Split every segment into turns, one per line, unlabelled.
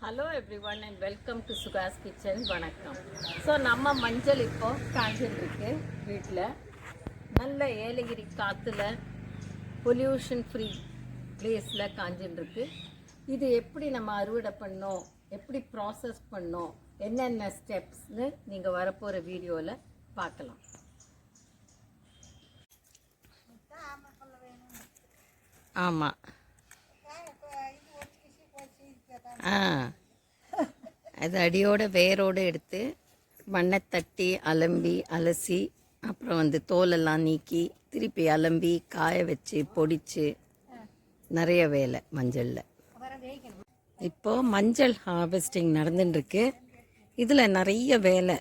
Hello everyone and welcome to Sukash kitchen. வணக்கம். So நம்ம மஞ்சள் இப்போ காஞ்சிருக்கு வீட்டில் நல்ல ஏலகிரி காற்றுல பொல்யூஷன் ஃப்ரீ பிளேஸில் காஞ்சிருக்கு. இது எப்படி நம்ம அறுவடை பண்ணோம், எப்படி ப்ராசஸ் பண்ணோம், என்னென்ன ஸ்டெப்ஸ்னு நீங்கள் வரப்போகிற வீடியோவில் பார்க்கலாம். ஆமாம், அது அடியோட வேரோடு எடுத்து மண்ணை தட்டி அலம்பி அலசி அப்புறம் தோலெல்லாம் நீக்கி திருப்பி அலம்பி காய வச்சு பொடிச்சு நிறைய வேலை மஞ்சளில். இப்போது மஞ்சள் ஹார்வெஸ்டிங் நடந்துட்டுருக்கு. இதில் நிறைய வேலை,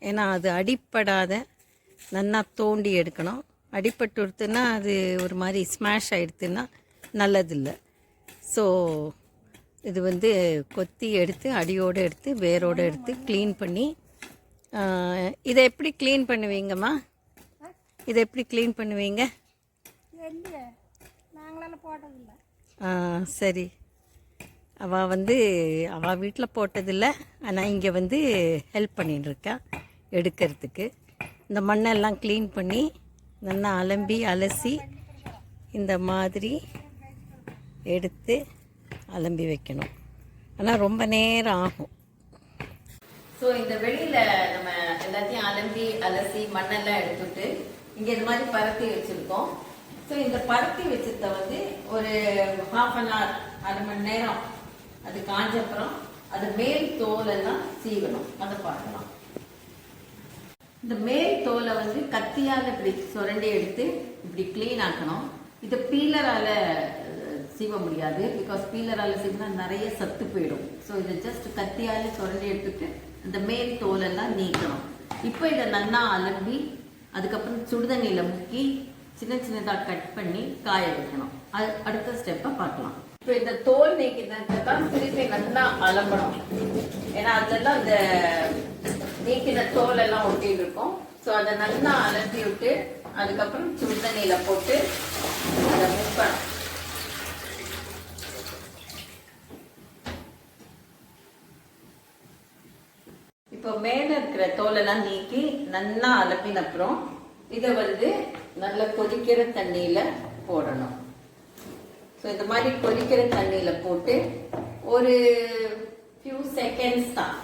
ஏன்னா அது அடிப்படாத நல்லா தோண்டி எடுக்கணும். அடிப்பட்டுடுத்துன்னா அது ஒரு மாதிரி ஸ்மாஷ் ஆகிடுதுன்னா நல்லதில்லை. ஸோ இது கொத்தி எடுத்து அடியோடு எடுத்து வேரோடு எடுத்து க்ளீன் பண்ணி, இதை எப்படி க்ளீன் பண்ணுவீங்கம்மா? இதை எப்படி க்ளீன் பண்ணுவீங்க? சரி, அவள் வீட்டில் போட்டதில்லை, ஆனால் இங்கே ஹெல்ப் பண்ணிட்டுருக்கா எடுக்கிறதுக்கு. இந்த மண்ணெல்லாம் க்ளீன் பண்ணி நல்லா அலம்பி அலசி இந்த மாதிரி எடுத்து அலம்பி வைக்கணும். ஆனால் ரொம்ப நேரம் ஆகும். ஸோ இந்த வெளியில் நம்ம எல்லாத்தையும் அலம்பி அலசி மண்ணெல்லாம் எடுத்துட்டு இங்கே இந்த மாதிரி பரத்தி வச்சுருக்கோம். ஸோ இந்த பரத்தி வச்சத ஒரு 1/2 hour, அரை மணி நேரம் அது காஞ்சப்புறம் அது மேல் தோலெல்லாம் சீவணும். அதை பார்க்கலாம். இந்த மேல் தோலை கத்தியால் இப்படி சுரண்டி எடுத்து இப்படி க்ளீன் ஆக்கணும். இது பீலரால் சீவ முடியாது, பிகாஸ் பீலரால் சீவினா நிறைய சத்து போயிடும். ஸோ இதை ஜஸ்ட் கத்தியால் சுரண்டி எடுத்துட்டு அந்த மேல் தோலெல்லாம் நீக்கணும். இப்போ இதை நல்லா அலம்பி அதுக்கப்புறம் சுடுதண்ணியில் முக்கி சின்ன சின்னதாக கட் பண்ணி காய வைக்கணும். அது அடுத்த ஸ்டெப்பை பார்க்கலாம். இப்போ இந்த தோல் நீக்கினதான் திருப்பி நல்லா அலம்பணும், ஏன்னா அதெல்லாம் இந்த நீக்கின தோல் எல்லாம் ஒட்டிட்டு இருக்கும். ஸோ அதை நல்லா அலம்பி விட்டு அதுக்கப்புறம் சுடுதண்ணியில் போட்டு அதை முக்கணும். இப்போ மேலே இருக்கிற தோலெல்லாம் நீக்கி நல்லா அலம்பின அப்புறம் இதை நல்லா கொதிக்கிற தண்ணியில் போடணும். ஸோ இந்த மாதிரி கொதிக்கிற தண்ணியில் போட்டு ஒரு ஃபியூ செகண்ட்ஸ் தான்.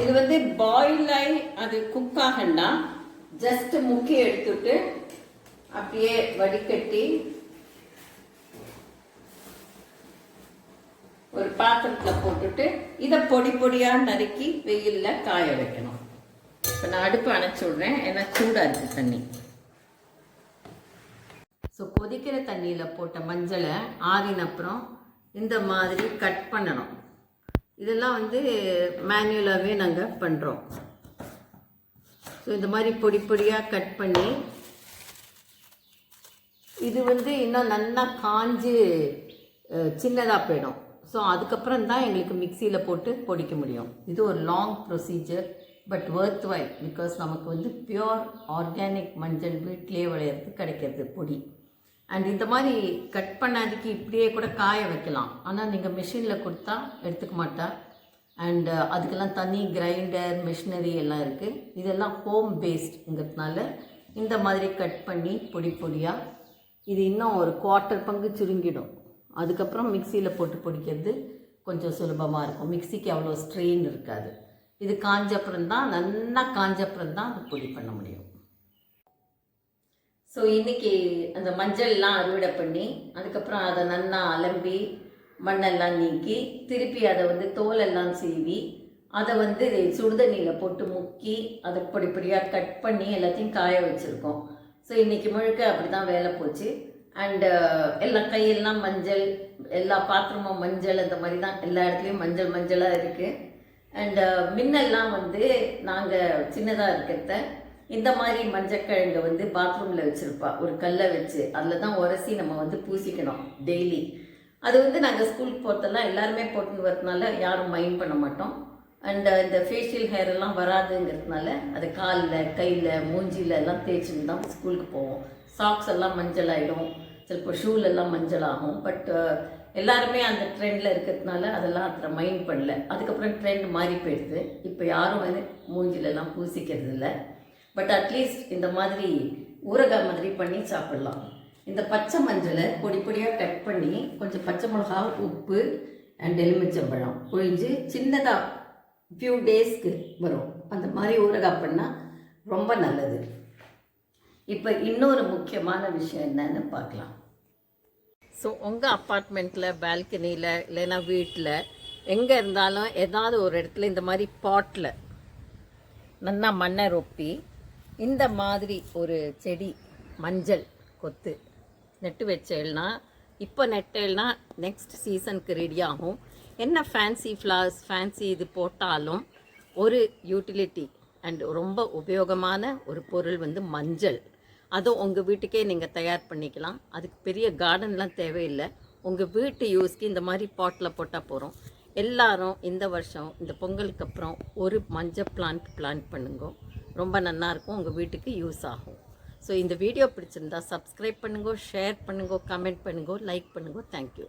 இது பாயில் ஆகி அது குக் ஆகணும்னா ஜஸ்ட் முக்கி எடுத்துட்டு அப்படியே வடிகட்டி ஒரு பாத்திரத்தில் போட்டுட்டு இதை பொடி பொடியாக நறுக்கி வெயிலில் காய வைக்கணும். இப்போ நான் அடுப்பு அணைச்சி விட்றேன், ஏன்னா சூடாக இருக்குது தண்ணி. ஸோ கொதிக்கிற தண்ணியில் போட்ட மஞ்சளை ஆறின அப்புறம் இந்த மாதிரி கட் பண்ணணும். இதெல்லாம் மேனுவலாகவே நாங்கள் பண்ணுறோம். ஸோ இந்த மாதிரி பொடி பொடியாக கட் பண்ணி இது இன்னும் நல்லா காஞ்சு சின்னதாக போயிடும். ஸோ அதுக்கப்புறம் தான் எங்களுக்கு மிக்சியில் போட்டு பொடிக்க முடியும். இது ஒரு long procedure, but worth while, because நமக்கு பியோர் ஆர்கானிக் மஞ்சள் வீட்டிலே விளையிறது கிடைக்கிறது பொடி. அண்ட் இந்த மாதிரி கட் பண்ணாதுக்கு இப்படியே கூட காய வைக்கலாம். ஆனால் நீங்கள் மிஷினில் கொடுத்தா எடுத்துக்க மாட்டா. அண்ட் அதுக்கெல்லாம் தனி கிரைண்டர் மிஷினரி எல்லாம் இருக்குது. இதெல்லாம் ஹோம் பேஸ்டுங்கிறதுனால இந்த மாதிரி கட் பண்ணி பொடி பொடியாக இது இன்னும் ஒரு 1/4 பங்கு சுருங்கிடும். அதுக்கப்புறம் மிக்சியில் போட்டு பொடிக்கிறது கொஞ்சம் சுலபமாக இருக்கும். மிக்சிக்கு அவ்வளோ ஸ்ட்ரெயின் இருக்காது. இது காஞ்சப்புறம் தான், நல்லா காஞ்சப்புறம் தான் அது பொடி பண்ண முடியும். ஸோ இன்றைக்கி அந்த மஞ்சள்லாம் அறுவடை பண்ணி அதுக்கப்புறம் அதை நல்லா அலம்பி மண்ணெல்லாம் நீக்கி திருப்பி அதை தோலெல்லாம் சீவி அதை சுடுதண்ணியில் போட்டு முக்கி அதை பொடி பொடியாக கட் பண்ணி எல்லாத்தையும் காய வச்சுருக்கோம். ஸோ இன்றைக்கி முழுக்க அப்படி தான் வேலை போச்சு. அண்டு எல்லா கையெல்லாம் மஞ்சள், எல்லா பாத்திரமும் மஞ்சள், அந்த மாதிரி தான் எல்லா இடத்துலையும் மஞ்சள் மஞ்சளாக இருக்குது. அண்டு மின்னெல்லாம் நாங்கள் சின்னதாக இருக்கிறத இந்த மாதிரி மஞ்சக்கிழங்கை பாத்ரூமில் வச்சுருப்பா, ஒரு கல்லை வச்சு அதில் தான் உரசி நம்ம பூசிக்கணும் டெய்லி. அது நாங்கள் ஸ்கூலுக்கு போகிறதெல்லாம் எல்லாருமே போட்டுன்னு வரதுனால யாரும் மைண்ட் பண்ண மாட்டோம். அண்ட் இந்த ஃபேஷியல் ஹேர் எல்லாம் வராதுங்கிறதுனால அது காலில் கையில் மூஞ்சியில் எல்லாம் தேய்ச்சின்னு தான் ஸ்கூலுக்கு போவோம். சாக்ஸ் எல்லாம் மஞ்சள் ஆகிடும், சிலப்போ ஷூலெல்லாம் மஞ்சள் ஆகும். பட் எல்லாருமே அந்த ட்ரெண்டில் இருக்கிறதுனால அதெல்லாம் அதில் மைண்ட் பண்ணல. அதுக்கப்புறம் ட்ரெண்ட் மாறி போயிடுது. இப்போ யாரும் வந்து மூஞ்சிலெல்லாம் பூசிக்கிறது இல்லை. பட் அட்லீஸ்ட் இந்த மாதிரி ஊறுகாய் மாதிரி பண்ணி சாப்பிட்லாம். இந்த பச்சை மஞ்சளை பொடி பொடியாக கட் பண்ணி கொஞ்சம் பச்சை மிளகா, உப்பு அண்ட் எலுமிச்சம்பழம் புழிஞ்சு சின்னதாக ஃபியூ டேஸ்க்கு வரும். அந்த மாதிரி ஊறுகாய் பண்ணால் ரொம்ப நல்லது. இப்போ இன்னொரு முக்கியமான விஷயம் என்னன்னு பார்க்கலாம். ஸோ உங்கள் அப்பார்ட்மெண்ட்டில், பால்கனியில், இல்லைன்னா வீட்டில் எங்கே இருந்தாலும் ஏதாவது ஒரு இடத்துல இந்த மாதிரி பாட்டில் நல்லா மண்ணை ரொப்பி இந்த மாதிரி ஒரு செடி மஞ்சள் கொத்து நெட்டு வச்சேன்னா, இப்போ நெட்டேல்னா நெக்ஸ்ட் சீசனுக்கு ரெடி ஆகும். என்ன ஃபேன்சி ஃப்ளவர்ஸ், ஃபேன்சி இது போட்டாலும் ஒரு யூட்டிலிட்டி அண்ட் ரொம்ப உபயோகமான ஒரு பொருள் வந்து மஞ்சள். அதுவும் உங்கள் வீட்டுக்கே நீங்கள் தயார் பண்ணிக்கலாம். அதுக்கு பெரிய கார்டன்லாம் தேவையில்லை. உங்கள் வீட்டு யூஸ்க்கு இந்த மாதிரி பாட்டில் போட்டால் போகிறோம். எல்லாரும் இந்த வருஷம் இந்த பொங்கலுக்கு அப்புறம் ஒரு மஞ்சள் பிளான்ட் பண்ணுங்க. ரொம்ப நல்லாயிருக்கும், உங்கள் வீட்டுக்கு யூஸ் ஆகும். ஸோ இந்த வீடியோ பிடிச்சிருந்தா சப்ஸ்கிரைப் பண்ணுங்க, ஷேர் பண்ணுங்க, கமெண்ட் பண்ணுங்க, லைக் பண்ணுங்க. தேங்க்யூ.